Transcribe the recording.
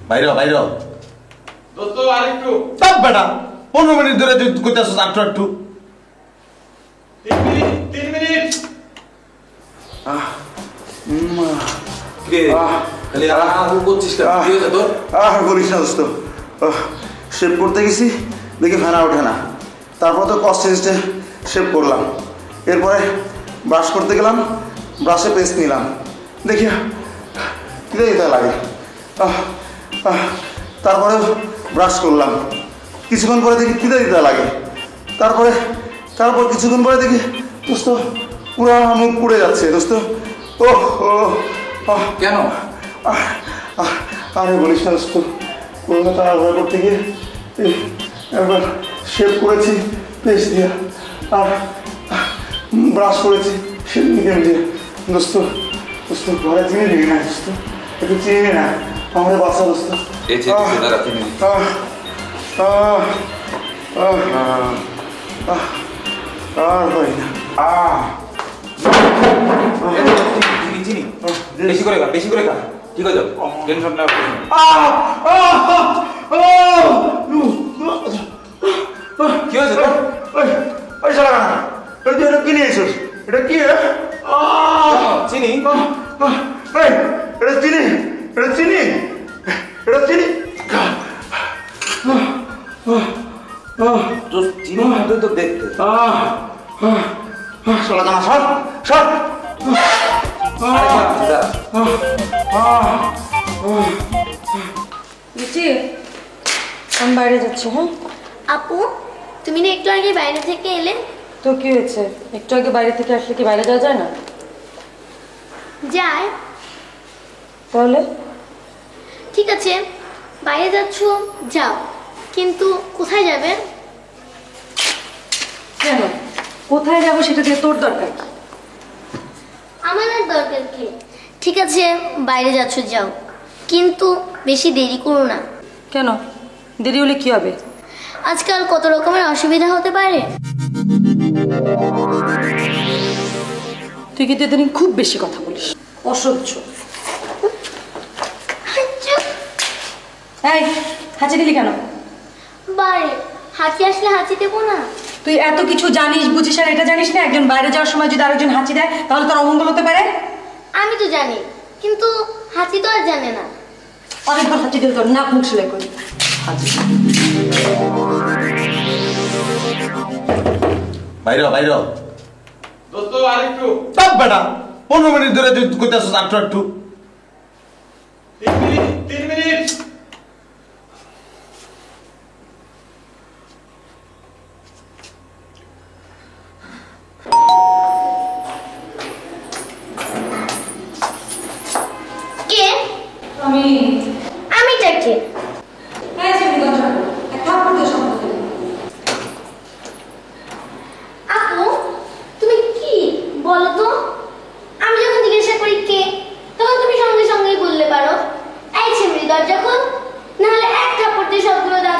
বাইরে বাইরে দোস্ত আরেকটু তব বেটা 15 মিনিট ধরে তুই কইতাছস একটু 3 মিনিট কে খালি করছিস কেন? কি হয়েছে তোর? বলিস না দোস্ত, শেভ করতে গেছি দেখি ফেনা ওঠে না, তারপর তো কস্টেজে শেভ করলাম, এরপরে ব্রাশ করতে গেলাম, ব্রাশে পেস্ট নিলাম, দেখি কী লাগে, তারপরে ব্রাশ করলাম, কিছুক্ষণ পরে দেখি কী দিতে লাগে, তারপর কিছুক্ষণ পরে দেখি দোস্ত পুরো মুখ পুড়ে যাচ্ছে দোস্ত। কেন? আরে বলিস না দোস্ত, কলকাতা আবহাওয়া করতে গিয়ে একবার শেভ করেছি পেস্ট দিয়ে, আর ব্রাশ করেছি শেভিং দিয়ে দোস্ত। ঘরে চিনি দিবি না দোস্ত, একটু চিনি না, আমাদের বাসা দোস্ত। আর হয় না। চিনি বেশি করে খা, ঠিক আছে? টেনশন না। কি হয়েছে তোর? ওই শালা কানা, এটা কি নিয়েছিস? এটা কি চিনি? এটা চিনি, এটা চিনি, এটা চিনি। তোর চিনি মতো তো দেখতে। শালা কানা সর। আমি বাইরে যাচ্ছি। হ্যাঁ আপু, তুমি না একটু আগে বাইরে থেকে এলে? তো কি হয়েছে? একটু আগে বাইরে থেকে আসলে কি বাইরে যাওয়া যায় না? যায়। তাহলে ঠিক আছে, বাইরে যাচ্ছ যাও, কিন্তু কোথায় যাবে? কেন? কোথায় যাবো সেটা দিয়ে তোর দরকার? আমার আর দরকার কি? ঠিক আছে, বাইরে যাচ্ছ যাও, কিন্তু বেশি দেরি করো না। কেন? দেরি হলে কি হবে? আজকাল কত রকমের অসুবিধা হতে পারে। তুই কিন্তু এদিন খুব বেশি কথা বলিস, অসহ্য। এই হাঁচি দিলি কেন? বাইরে হাঁচি আসলে হাঁচি দেবো না? তুই এত কিছু জানিস বুঝিস আর এটা জানিস না একজন বাইরে যাওয়ার সময় যদি আরেকজন হাঁচি দেয় তাহলে তার অমঙ্গল হতে পারে? আমি তো জানি, কিন্তু হাঁচি তো আর জানে না। অনেকবার হাঁচি দিলে তোর নাক মুখ সেলাই করি। বাইরে দোস্ত আরেকটু তব বেটা 15 মিনিট ধরে তুই কইতাছস একটু 3 মিনিট কে? আমিটা কে? আপু, তুমি কি বলো তো? আমি যখন জিজ্ঞাসা করি কে, তখন তুমি সঙ্গে সঙ্গেই বললে পারো এই ছেমরি দরজা খোল, নাহলে এক থাপ্পড় দিয়ে সবগুলো দাঁত